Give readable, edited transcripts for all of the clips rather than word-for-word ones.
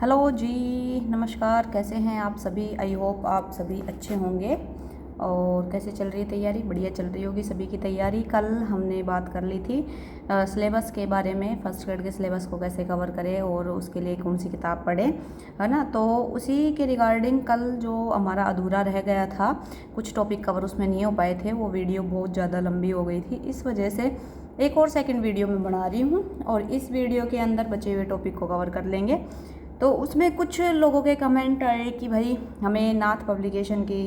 Hello जी, नमस्कार। कैसे हैं आप सभी? आई होप आप सभी अच्छे होंगे। और कैसे चल रही है तैयारी? बढ़िया चल रही होगी सभी की तैयारी। कल हमने बात कर ली थी सिलेबस के बारे में, फर्स्ट ग्रेड के सिलेबस को कैसे कवर करें और उसके लिए कौन सी किताब पढ़ें, है ना। तो उसी के रिगार्डिंग कल जो हमारा अधूरा रह गया था, कुछ टॉपिक कवर उसमें नहीं हो पाए थे, वो वीडियो बहुत ज़्यादा लंबी हो गई थी। इस वजह से एक और सेकंड वीडियो में बना रही हूँ और इस वीडियो के अंदर बचे हुए टॉपिक को कवर कर लेंगे। तो उसमें कुछ लोगों के कमेंट आए कि भाई हमें नाथ पब्लिकेशन की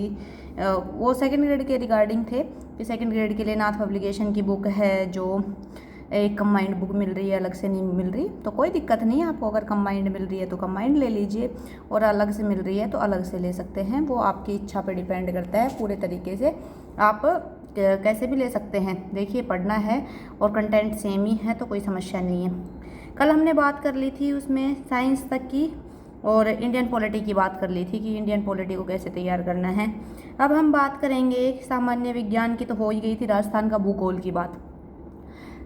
वो सेकंड ग्रेड के रिगार्डिंग थे कि सेकंड ग्रेड के लिए नाथ पब्लिकेशन की बुक है जो एक कंबाइंड बुक मिल रही है, अलग से नहीं मिल रही। तो कोई दिक्कत नहीं है, आपको अगर कंबाइंड मिल रही है तो कंबाइंड ले लीजिए और अलग से मिल रही है तो अलग से ले सकते हैं। वो आपकी इच्छा पर डिपेंड करता है। पूरे तरीके से आप कैसे भी ले सकते हैं। देखिए, पढ़ना है और कंटेंट सेम ही है तो कोई समस्या नहीं है। कल हमने बात कर ली थी उसमें साइंस तक की और इंडियन पॉलिटी की बात कर ली थी कि इंडियन पॉलिटी को कैसे तैयार करना है। अब हम बात करेंगे सामान्य विज्ञान की, तो हो ही गई थी राजस्थान का भूगोल की बात।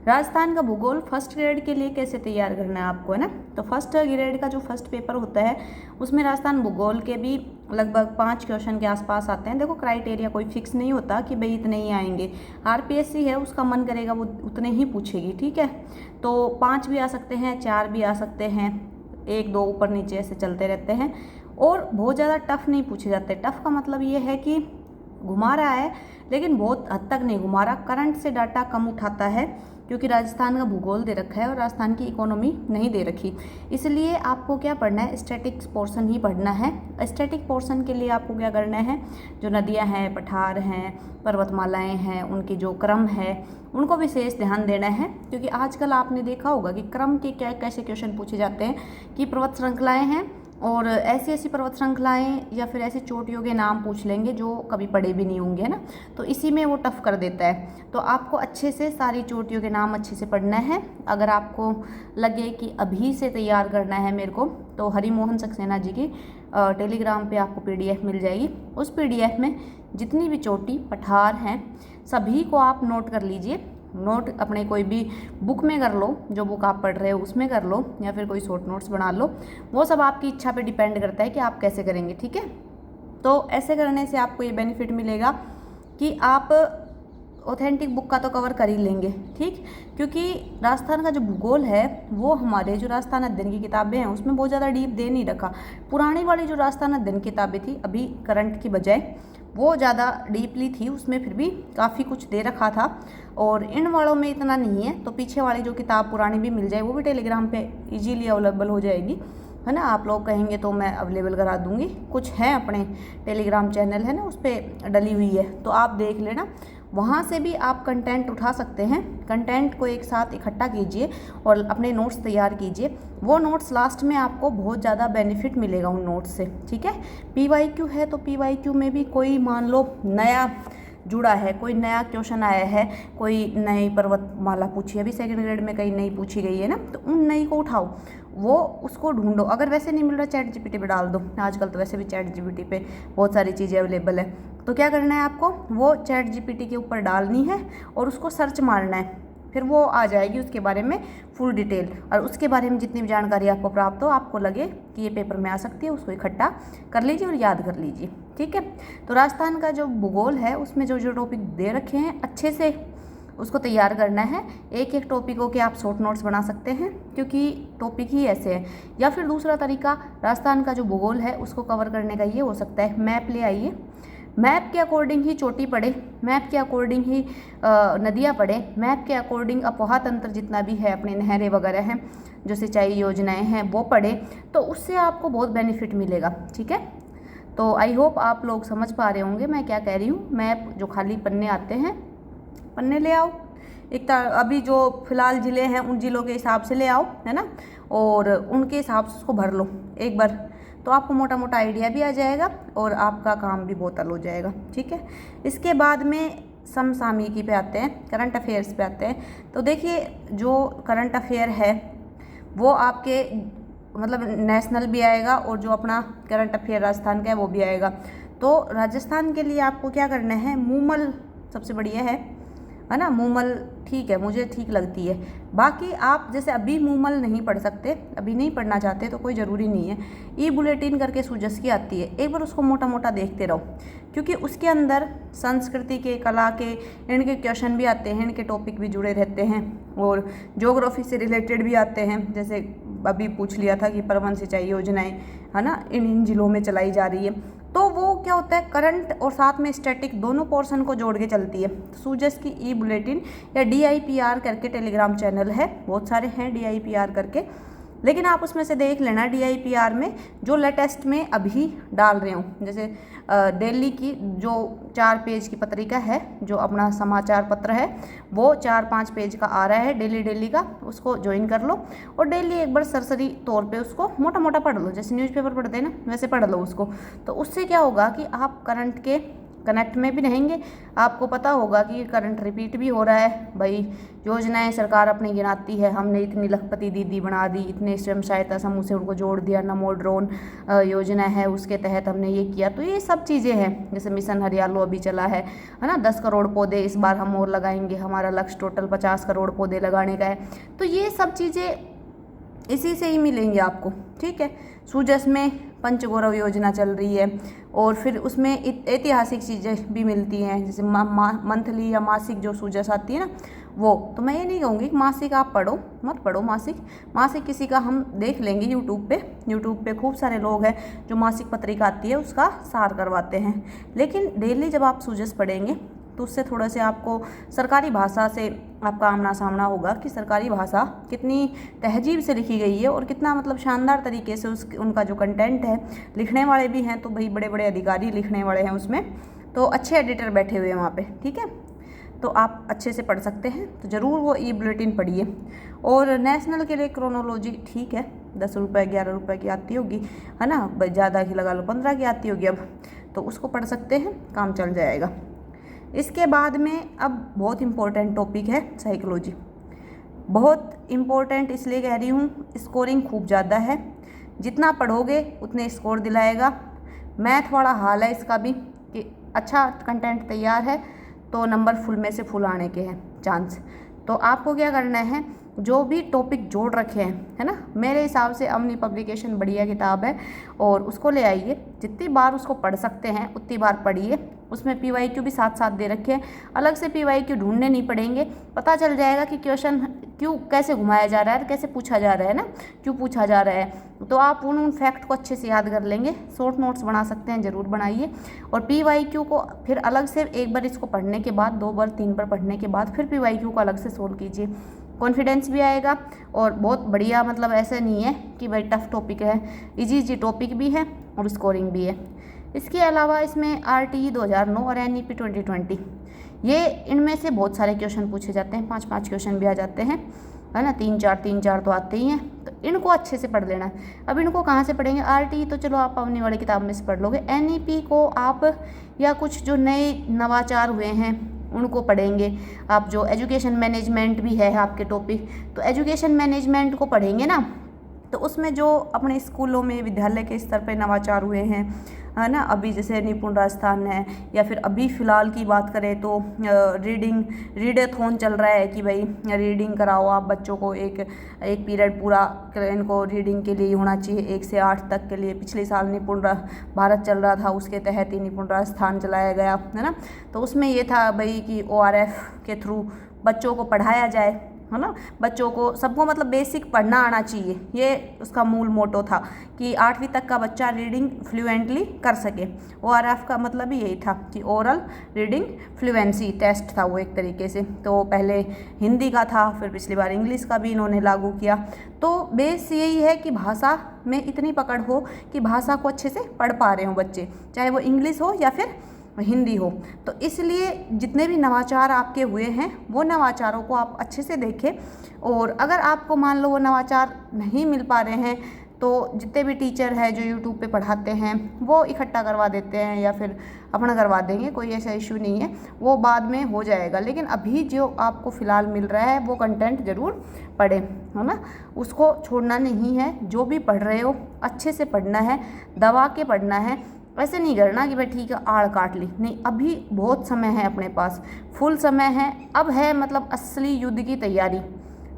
राजस्थान का भूगोल फर्स्ट ग्रेड के लिए कैसे तैयार करना है आपको, है ना। तो फर्स्ट ग्रेड का जो फर्स्ट पेपर होता है उसमें राजस्थान भूगोल के भी लगभग 5 क्वेश्चन के आसपास आते हैं। देखो, क्राइटेरिया कोई फिक्स नहीं होता कि भाई इतने ही आएंगे। आरपीएससी है, उसका मन करेगा वो उतने ही पूछेगी, ठीक है। तो 5 भी आ सकते हैं, 4 भी आ सकते हैं, 1 2 ऊपर नीचे ऐसे चलते रहते हैं और बहुत ज़्यादा टफ नहीं पूछे जाते। टफ का मतलब ये है कि घुमा रहा है लेकिन बहुत हद तक नहीं घुमा रहा, करंट से डाटा कम उठाता है क्योंकि राजस्थान का भूगोल दे रखा है और राजस्थान की इकोनॉमी नहीं दे रखी। इसलिए आपको क्या पढ़ना है, स्टैटिक पोर्शन ही पढ़ना है। स्टैटिक पोर्शन के लिए आपको क्या करना है, जो नदियां हैं, पठार हैं, पर्वतमालाएं हैं, उनकी जो क्रम है उनको विशेष ध्यान देना है। क्योंकि आजकल आपने देखा होगा कि क्रम के क्या कैसे क्वेश्चन पूछे जाते हैं कि पर्वत श्रृंखलाएँ हैं और ऐसी ऐसी पर्वत श्रृंखलाएँ या फिर ऐसी चोटियों के नाम पूछ लेंगे जो कभी पढ़े भी नहीं होंगे, है ना। तो इसी में वो टफ कर देता है। तो आपको अच्छे से सारी चोटियों के नाम अच्छे से पढ़ना है। अगर आपको लगे कि अभी से तैयार करना है मेरे को, तो हरिमोहन सक्सेना जी की टेलीग्राम पे आपको पीडीएफ मिल जाएगी। उस पीडीएफ में जितनी भी चोटी पठार हैं सभी को आप नोट कर लीजिए। नोट अपने कोई भी बुक में कर लो, जो बुक आप पढ़ रहे हो उसमें कर लो या फिर कोई शॉर्ट नोट्स बना लो। वो सब आपकी इच्छा पे डिपेंड करता है कि आप कैसे करेंगे, ठीक है। तो ऐसे करने से आपको ये बेनिफिट मिलेगा कि आप ऑथेंटिक बुक का तो कवर कर ही लेंगे, ठीक। क्योंकि राजस्थान का जो भूगोल है वो हमारे जो राजस्थान अध्ययन की किताबें हैं उसमें बहुत ज़्यादा डीप दे नहीं रखा। पुरानी वाली जो राजस्थान अध्ययन की किताबें थी अभी करंट की बजाय वो ज़्यादा डीपली थी, उसमें फिर भी काफ़ी कुछ दे रखा था और इन वालों में इतना नहीं है। तो पीछे वाली जो किताब पुरानी भी मिल जाए वो भी टेलीग्राम पे इजीली अवेलेबल हो जाएगी, है ना। आप लोग कहेंगे तो मैं अवेलेबल करा दूंगी। कुछ है अपने टेलीग्राम चैनल है ना, उस पर डली हुई है तो आप देख लेना। वहाँ से भी आप कंटेंट उठा सकते हैं। कंटेंट को एक साथ इकट्ठा कीजिए और अपने नोट्स तैयार कीजिए। वो नोट्स लास्ट में आपको बहुत ज़्यादा बेनिफिट मिलेगा उन नोट्स से, ठीक है। पीवाईक्यू है तो पीवाईक्यू में भी कोई मान लो नया जुड़ा है, कोई नया क्वेश्चन आया है, कोई नई पर्वतमाला पूछी है, अभी सेकंड ग्रेड में कहीं नई पूछी गई है ना, तो उन नई को उठाओ, वो उसको ढूंढो। अगर वैसे नहीं मिल रहा चैट जीपीटी पे डाल दो, आजकल तो वैसे भी चैट जीपीटी पे बहुत सारी चीज़ें अवेलेबल है। तो क्या करना है आपको, वो चैट जीपीटी के ऊपर डालनी है और उसको सर्च मारना है, फिर वो आ जाएगी उसके बारे में फुल डिटेल। और उसके बारे में जितनी भी जानकारी आपको प्राप्त हो, आपको लगे कि ये पेपर में आ सकती है, उसको इकट्ठा कर लीजिए और याद कर लीजिए, ठीक है। तो राजस्थान का जो भूगोल है उसमें जो जो टॉपिक दे रखे हैं अच्छे से उसको तैयार करना है। एक एक टॉपिकों के आप शॉर्ट नोट्स बना सकते हैं क्योंकि टॉपिक ही ऐसे है। या फिर दूसरा तरीका राजस्थान का जो भूगोल है उसको कवर करने का ये हो सकता है, मैप ले आइए, मैप के अकॉर्डिंग ही चोटी पढ़े, मैप के अकॉर्डिंग ही नदियाँ पढ़े, मैप के अकॉर्डिंग अपोहा तंत्र जितना भी है, अपने नहरें वगैरह हैं, जो सिंचाई योजनाएं हैं वो पढ़े, तो उससे आपको बहुत बेनिफिट मिलेगा, ठीक है। तो आई होप आप लोग समझ पा रहे होंगे मैं क्या कह रही हूँ। मैप जो खाली पन्ने आते हैं, पन्ने ले आओ, अभी जो फिलहाल ज़िले हैं उन ज़िलों के हिसाब से ले आओ, है ना, और उनके हिसाब से उसको भर लो एक बार, तो आपको मोटा मोटा आइडिया भी आ जाएगा और आपका काम भी बहुत हल हो जाएगा, ठीक है। इसके बाद में समसामयिकी पे आते हैं, करंट अफेयर्स पे आते हैं। तो देखिए, जो करंट अफेयर है वो आपके मतलब नेशनल भी आएगा और जो अपना करंट अफेयर राजस्थान का है वो भी आएगा। तो राजस्थान के लिए आपको क्या करना है, मूमल सबसे बढ़िया है, है ना। मूमल ठीक है, मुझे ठीक लगती है। बाकी आप जैसे अभी मूमल नहीं पढ़ सकते, अभी नहीं पढ़ना चाहते तो कोई ज़रूरी नहीं है। ई बुलेटिन करके सूजस की आती है, एक बार उसको मोटा मोटा देखते रहो, क्योंकि उसके अंदर संस्कृति के, कला के, इनके क्वेश्चन भी आते हैं, इनके टॉपिक भी जुड़े रहते हैं और ज्योग्राफी से रिलेटेड भी आते हैं। जैसे अभी पूछ लिया था कि प्रवन सिंचाई योजनाएं, है ना, इन जिलों में चलाई जा रही है, तो वो क्या होता है, करंट और साथ में स्टैटिक दोनों पोर्शन को जोड़ के चलती है। सूजस की ई बुलेटिन या DIPR करके टेलीग्राम चैनल है, बहुत सारे हैं DIPR करके, लेकिन आप उसमें से देख लेना DIPR में जो लेटेस्ट में अभी डाल रहे हूँ। जैसे दिल्ली की जो 4 पेज की पत्रिका है, जो अपना समाचार पत्र है, वो 4-5 पेज का आ रहा है डेली का, उसको ज्वाइन कर लो और डेली एक बार सरसरी तौर पे उसको मोटा मोटा पढ़ लो, जैसे न्यूज़पेपर पढ़ते हैं ना वैसे पढ़ लो उसको। तो उससे क्या होगा कि आप करंट के कनेक्ट में भी रहेंगे, आपको पता होगा कि करंट रिपीट भी हो रहा है। भाई योजनाएं सरकार अपनी गिनाती है, हमने इतनी लखपति दीदी बना दी, इतने स्वयं सहायता समूह से उनको जोड़ दिया, नमो ड्रोन योजना है उसके तहत हमने ये किया। तो ये सब चीज़ें हैं, जैसे मिशन हरियालो अभी चला है ना, 10 करोड़ पौधे इस बार हम और लगाएंगे, हमारा लक्ष्य टोटल 50 करोड़ पौधे लगाने का है। तो ये सब चीज़ें इसी से ही मिलेंगे आपको, ठीक है। सूजस में पंचगौरव योजना चल रही है और फिर उसमें ऐतिहासिक चीज़ें भी मिलती हैं, जैसे मंथली या मासिक जो सूजस आती है ना वो। तो मैं ये नहीं कहूँगी कि मासिक आप पढ़ो, मत पढ़ो मासिक किसी का हम देख लेंगे यूट्यूब पे खूब सारे लोग हैं जो मासिक पत्रिका आती है उसका सार करवाते हैं। लेकिन डेली जब आप सूजस पढ़ेंगे तो उससे थोड़ा से आपको सरकारी भाषा से आपका आमना सामना होगा कि सरकारी भाषा कितनी तहजीब से लिखी गई है और कितना मतलब शानदार तरीके से उनका जो कंटेंट है, लिखने वाले भी हैं तो भाई बड़े बड़े अधिकारी लिखने वाले हैं उसमें, तो अच्छे एडिटर बैठे हुए हैं वहाँ पे, ठीक है। तो आप अच्छे से पढ़ सकते हैं, तो ज़रूर वो ई बुलेटिन पढ़िए। और नेशनल के लिए क्रोनोलॉजी ठीक है, 10 रुपये 11 रुपये की आती होगी, है ना, ज़्यादा की लगा लो 15 की आती होगी अब, तो उसको पढ़ सकते हैं, काम चल जाएगा। इसके बाद में अब बहुत इम्पोर्टेंट टॉपिक है साइकोलॉजी। बहुत इम्पोर्टेंट इसलिए कह रही हूँ, स्कोरिंग खूब ज़्यादा है, जितना पढ़ोगे उतने स्कोर दिलाएगा। मैथ वाला हाल है इसका भी कि अच्छा कंटेंट तैयार है तो नंबर फुल में से फुल आने के हैं चांस। तो आपको क्या करना है, जो भी टॉपिक जोड़ रखे हैं, है ना, मेरे हिसाब से अमनी पब्लिकेशन बढ़िया किताब है और उसको ले आइए। जितनी बार उसको पढ़ सकते हैं उतनी बार पढ़िए। उसमें PYQ भी साथ साथ दे रखे हैं, अलग से PYQ ढूंढने नहीं पड़ेंगे, पता चल जाएगा कि क्वेश्चन क्यों कैसे घुमाया जा रहा है, कैसे पूछा जा रहा है ना, क्यों पूछा जा रहा है। तो आप उन फैक्ट को अच्छे से याद कर लेंगे। शॉर्ट नोट्स बना सकते हैं, ज़रूर बनाइए। और PYQ को फिर अलग से एक बार इसको पढ़ने के बाद, 2 बार 3 बार पढ़ने के बाद फिर PYQ को अलग से सोल्व कीजिए, कॉन्फिडेंस भी आएगा। और बहुत बढ़िया, मतलब ऐसा नहीं है कि भाई टफ टॉपिक है, इजी टॉपिक भी है और स्कोरिंग भी है। इसके अलावा इसमें RTE 2009 और NEP 2020, ये इनमें से बहुत सारे क्वेश्चन पूछे जाते हैं, 5-5 क्वेश्चन भी आ जाते हैं, है ना, 3-4 तो आते ही हैं। तो इनको अच्छे से पढ़ लेना है। अब इनको कहाँ से पढ़ेंगे, RTE तो चलो आप अपनी वाली किताब में से पढ़ लोगे, NEP को आप या कुछ जो नए नवाचार हुए हैं उनको पढ़ेंगे आप। जो एजुकेशन मैनेजमेंट भी है आपके टॉपिक, तो एजुकेशन मैनेजमेंट को पढ़ेंगे ना, तो उसमें जो अपने स्कूलों में विद्यालय के स्तर पर नवाचार हुए हैं, है ना, अभी जैसे निपुण राजस्थान है, या फिर अभी फ़िलहाल की बात करें तो रीडेथॉन चल रहा है कि भाई रीडिंग कराओ आप बच्चों को, एक पीरियड पूरा इनको रीडिंग के लिए होना चाहिए 1 से 8 तक के लिए। पिछले साल निपुण भारत चल रहा था, उसके तहत ही निपुण राजस्थान चलाया गया, है ना। तो उसमें ये था भाई कि ORF के थ्रू बच्चों को पढ़ाया जाए, है ना, बच्चों को सबको मतलब बेसिक पढ़ना आना चाहिए, ये उसका मूल मोटो था कि 8वीं तक का बच्चा रीडिंग फ्लुएंटली कर सके। ORF का मतलब ही यही था कि ओरल रीडिंग फ्लुएंसी टेस्ट था वो एक तरीके से। तो पहले हिंदी का था, फिर पिछली बार इंग्लिश का भी इन्होंने लागू किया। तो बेस यही है कि भाषा में इतनी पकड़ हो कि भाषा को अच्छे से पढ़ पा रहे हो बच्चे, चाहे वो इंग्लिश हो या फिर हिंदी हो। तो इसलिए जितने भी नवाचार आपके हुए हैं वो नवाचारों को आप अच्छे से देखें। और अगर आपको मान लो वो नवाचार नहीं मिल पा रहे हैं तो जितने भी टीचर हैं जो यूट्यूब पे पढ़ाते हैं वो इकट्ठा करवा देते हैं या फिर अपना करवा देंगे, कोई ऐसा इशू नहीं है, वो बाद में हो जाएगा। लेकिन अभी जो आपको फ़िलहाल मिल रहा है वो कंटेंट ज़रूर पढ़ें, है ना, उसको छोड़ना नहीं है। जो भी पढ़ रहे हो अच्छे से पढ़ना है, दबा के पढ़ना है। वैसे नहीं करना कि भाई ठीक है आड़ काट ली, नहीं, अभी बहुत समय है अपने पास, फुल समय है, अब है मतलब असली युद्ध की तैयारी,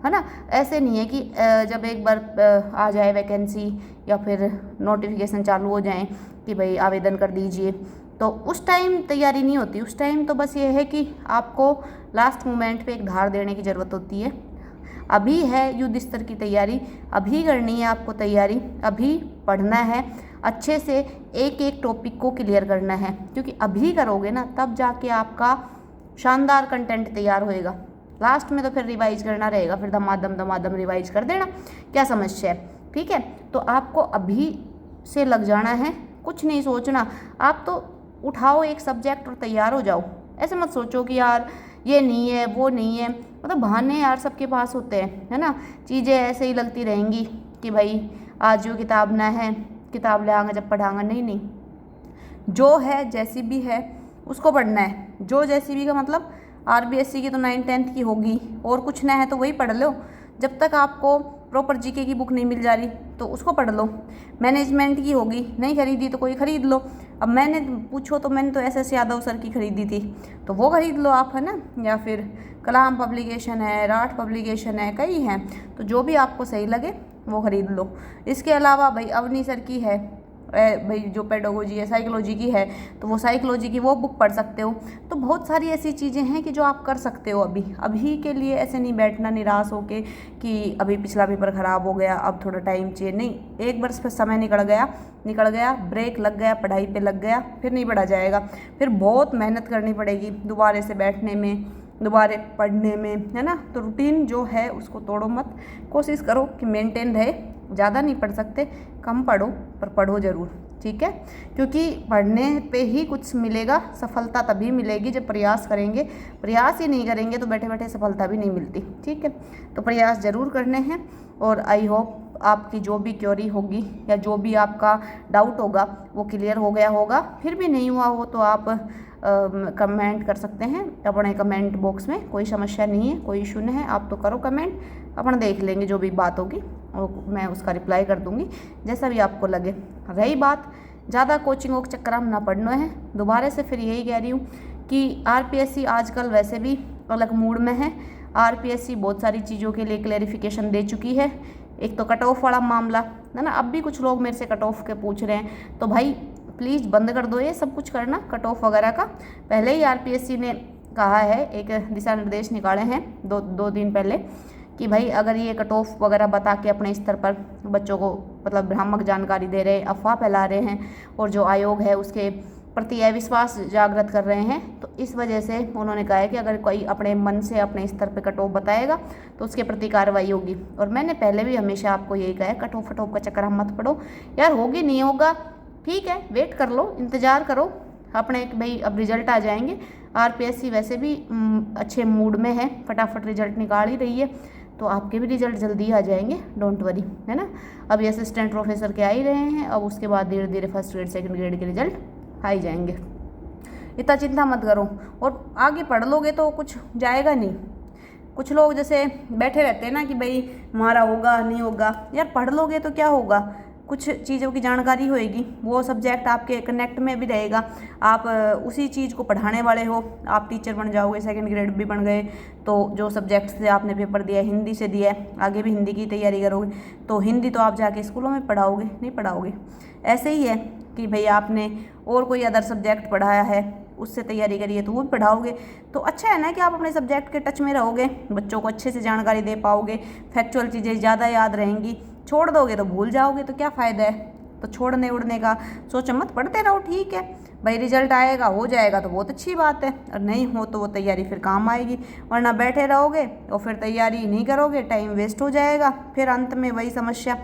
है ना। ऐसे नहीं है कि जब एक बार आ जाए वैकेंसी या फिर नोटिफिकेशन चालू हो जाए कि भाई आवेदन कर दीजिए, तो उस टाइम तैयारी नहीं होती। उस टाइम तो बस ये है कि आपको लास्ट मोमेंट पे एक धार देने की ज़रूरत होती है। अभी है युद्ध स्तर की तैयारी, अभी करनी है आपको तैयारी, अभी पढ़ना है अच्छे से, एक एक टॉपिक को क्लियर करना है, क्योंकि अभी करोगे ना तब जाके आपका शानदार कंटेंट तैयार होएगा। लास्ट में तो फिर रिवाइज करना रहेगा, फिर धमाधम रिवाइज कर देना, क्या समस्या है, ठीक है। तो आपको अभी से लग जाना है, कुछ नहीं सोचना, आप तो उठाओ एक सब्जेक्ट और तैयार हो जाओ। ऐसे मत सोचो कि यार ये नहीं है वो नहीं है, मतलब बहाने यार सबके पास होते हैं, है ना। चीज़ें ऐसे ही लगती रहेंगी कि भाई आज जो किताब ना है, किताब ले आऊँगा जब पढ़ाऊँगा, नहीं नहीं, जो है जैसी भी है उसको पढ़ना है। जो जैसी भी का मतलब आरबीएससी की तो 9th-10th की होगी, और कुछ ना है तो वही पढ़ लो। जब तक आपको प्रॉपर जीके की बुक नहीं मिल जा रही तो उसको पढ़ लो। मैनेजमेंट की होगी, नहीं खरीदी तो कोई ख़रीद लो। अब मैंने पूछो तो मैंने तो एसएस यादव सर की खरीदी थी, तो वो खरीद लो आप, है ना। या फिर कलाम पब्लिकेशन है, राठ पब्लिकेशन है, कई हैं, तो जो भी आपको सही लगे वो खरीद लो। इसके अलावा भाई अवनी सर की है, भाई जो पेडागोजी है, साइकोलॉजी की है, तो वो साइकोलॉजी की वो बुक पढ़ सकते हो। तो बहुत सारी ऐसी चीज़ें हैं कि जो आप कर सकते हो अभी के लिए। ऐसे नहीं बैठना निराश होके कि अभी पिछला पेपर ख़राब हो गया, अब थोड़ा टाइम चाहिए, नहीं। एक बार फिर समय निकल गया, ब्रेक लग गया, पढ़ाई पे लग गया, फिर नहीं पढ़ा जाएगा, फिर बहुत मेहनत करनी पड़ेगी दोबारा से बैठने में, दोबारा पढ़ने में, है ना। तो रूटीन जो है उसको तोड़ो मत, कोशिश करो कि मेंटेन रहे। ज़्यादा नहीं पढ़ सकते, कम पढ़ो, पर पढ़ो ज़रूर, ठीक है। क्योंकि पढ़ने पे ही कुछ मिलेगा, सफलता तभी मिलेगी जब प्रयास करेंगे। प्रयास ही नहीं करेंगे तो बैठे बैठे सफलता भी नहीं मिलती, ठीक है। तो प्रयास ज़रूर करने हैं, और आई होप आपकी जो भी क्वेरी होगी या जो भी आपका डाउट होगा वो क्लियर हो गया होगा। फिर भी नहीं हुआ हो तो आप कमेंट कर सकते हैं अपने कमेंट बॉक्स में, कोई समस्या नहीं है, कोई इशू नहीं है। आप तो करो कमेंट, अपन देख लेंगे, जो भी बात होगी और मैं उसका रिप्लाई कर दूंगी, जैसा भी आपको लगे। रही बात ज़्यादा कोचिंगों के चक्कर हम ना पढ़ना है, दोबारा से फिर यही कह रही हूँ कि आरपीएससी आजकल वैसे भी अलग मूड में है। आरपीएससी बहुत सारी चीज़ों के लिए क्लैरिफिकेशन दे चुकी है। एक तो कट ऑफ वाला मामला है ना, अब भी कुछ लोग मेरे से कट ऑफ के पूछ रहे हैं, तो भाई प्लीज़ बंद कर दो ये सब कुछ करना कट ऑफ वगैरह का। पहले ही आरपीएससी ने कहा है, एक दिशा निर्देश निकाले हैं दो दिन पहले, कि भाई अगर ये कट ऑफ वगैरह बता के अपने स्तर पर बच्चों को मतलब भ्रामक जानकारी दे रहे हैं, अफवाह फैला रहे हैं, और जो आयोग है उसके प्रति अविश्वास जागृत कर रहे हैं, तो इस वजह से उन्होंने कहा है कि अगर कोई अपने मन से अपने स्तर पे कट ऑफ बताएगा तो उसके प्रति कार्रवाई होगी। और मैंने पहले भी हमेशा आपको यही कहा है, कट ऑफ का चक्कर हम मत पड़ो यार, होगी नहीं होगा ठीक है, वेट कर लो, इंतज़ार करो अपने, भाई अब रिजल्ट आ जाएंगे। आरपीएससी वैसे भी अच्छे मूड में है, फटाफट रिजल्ट निकाल ही रही है, तो आपके भी रिजल्ट जल्दी आ जाएंगे, डोंट वरी, है ना। अभी असिस्टेंट प्रोफेसर के आ ही रहे हैं, अब उसके बाद धीरे धीरे फर्स्ट ग्रेड सेकंड ग्रेड के रिजल्ट आ ही जाएंगे, इतना चिंता मत करो। और आगे पढ़ लोगे तो कुछ जाएगा नहीं। कुछ लोग जैसे बैठे रहते हैं ना कि भाई हमारा होगा नहीं होगा, यार पढ़ लोगे तो क्या होगा, कुछ चीज़ों की जानकारी होएगी, वो सब्जेक्ट आपके कनेक्ट में भी रहेगा, आप उसी चीज़ को पढ़ाने वाले हो, आप टीचर बन जाओगे, सेकंड ग्रेड भी बन गए, तो जो सब्जेक्ट से आपने पेपर दिया है, हिंदी से दिया है, आगे भी हिंदी की तैयारी करोगे, तो हिंदी तो आप जाके स्कूलों में पढ़ाओगे, नहीं पढ़ाओगे। ऐसे ही है कि भाई आपने और कोई अदर सब्जेक्ट पढ़ाया है, उससे तैयारी करिए तो वो भी पढ़ाओगे, तो अच्छा है ना कि आप अपने सब्जेक्ट के टच में रहोगे, बच्चों को अच्छे से जानकारी दे पाओगे, फैक्चुअल चीज़ें ज़्यादा याद रहेंगी। छोड़ दोगे तो भूल जाओगे, तो क्या फ़ायदा है। तो छोड़ने उड़ने का सोचो मत, पढ़ते रहो, ठीक है भाई, रिजल्ट आएगा हो जाएगा तो बहुत अच्छी बात है, और नहीं हो तो वो तैयारी फिर काम आएगी, वरना बैठे रहोगे और फिर तैयारी नहीं करोगे, टाइम वेस्ट हो जाएगा, फिर अंत में वही समस्या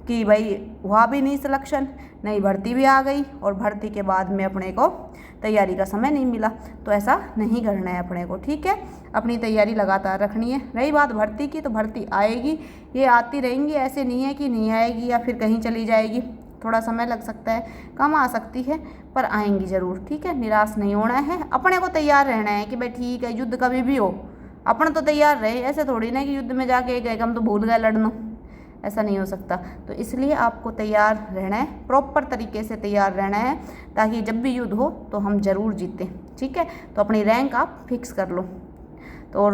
कि भाई हुआ भी नहीं सिलेक्शन, नई भर्ती भी आ गई, और भर्ती के बाद में अपने को तैयारी का समय नहीं मिला। तो ऐसा नहीं करना है अपने को, ठीक है, अपनी तैयारी लगातार रखनी है। रही बात भर्ती की, तो भर्ती आएगी, ये आती रहेंगी, ऐसे नहीं है कि नहीं आएगी या फिर कहीं चली जाएगी, थोड़ा समय लग सकता है, कम आ सकती है, पर आएंगी ज़रूर, ठीक है। निराश नहीं होना है, अपने को तैयार रहना है कि भाई ठीक है युद्ध कभी भी हो, अपन तो तैयार रहे, ऐसे थोड़ी ना कि युद्ध में जाके गए हम तो भूल गए लड़ना, ऐसा नहीं हो सकता। तो इसलिए आपको तैयार रहना है, प्रॉपर तरीके से तैयार रहना है, ताकि जब भी युद्ध हो तो हम ज़रूर जीतें। ठीक है, तो अपनी रैंक आप फिक्स कर लो। तो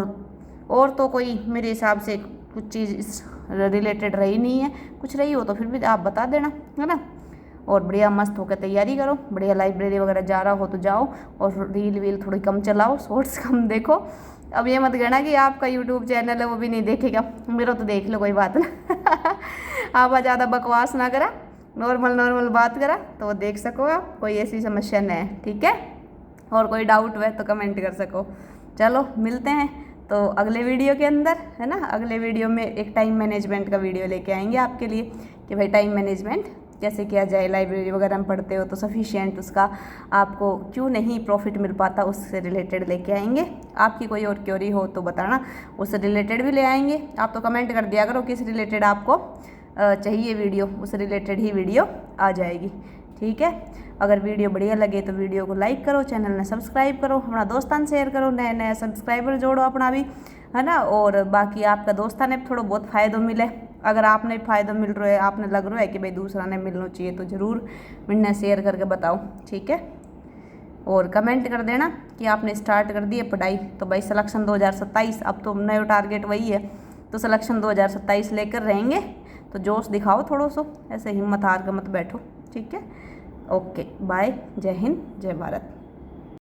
और तो कोई मेरे हिसाब से कुछ चीज़ इस रिलेटेड रही नहीं है, कुछ रही हो तो फिर भी आप बता देना, है ना। और बढ़िया मस्त होकर तैयारी करो, बढ़िया लाइब्रेरी वगैरह जा रहा हो तो जाओ, और रील वील थोड़ी कम चलाओ, शॉर्ट्स कम देखो। अब ये मत कहना कि आपका यूट्यूब चैनल है वो भी नहीं देखेगा, मेरा तो देख लो, कोई बात ना। आप ज़्यादा बकवास ना करा, नॉर्मल बात करा तो देख सको आप, कोई ऐसी समस्या नहीं है। ठीक है, और कोई डाउट हुआ तो कमेंट कर सको। चलो मिलते हैं तो अगले वीडियो के अंदर, है ना। अगले वीडियो में एक टाइम मैनेजमेंट का वीडियो लेके आएंगे आपके लिए, कि भाई टाइम मैनेजमेंट कैसे किया जाए। लाइब्रेरी वगैरह में पढ़ते हो तो सफिशिएंट उसका आपको क्यों नहीं प्रॉफिट मिल पाता, उससे रिलेटेड लेके आएंगे। आपकी कोई और क्वेरी हो तो बताना, उससे रिलेटेड भी ले आएंगे। आप तो कमेंट कर दिया करो किस रिलेटेड आपको चाहिए वीडियो, उस रिलेटेड ही वीडियो आ जाएगी। ठीक है, अगर वीडियो बढ़िया लगे तो वीडियो को लाइक करो, चैनल ने सब्सक्राइब करो, अपना दोस्तान शेयर करो, नए नए सब्सक्राइबर जोड़ो अपना भी, है ना। और बाकी आपका दोस्तान ने थोड़ा बहुत फ़ायदा मिले, अगर आपने फ़ायदा मिल रहा है, आपने लग रहा है कि भाई दूसरा ने मिलना चाहिए, तो ज़रूर मैंने शेयर करके बताओ। ठीक है, और कमेंट कर देना कि आपने स्टार्ट कर दी है पढ़ाई। तो भाई सिलेक्शन 2027, अब तो नया टारगेट वही है, तो सिलेक्शन 2027 लेकर रहेंगे। तो जोश दिखाओ थोड़ा सा, ऐसे हिम्मत हार कर मत बैठो। ठीक है, ओके बाय, जय हिंद जय भारत।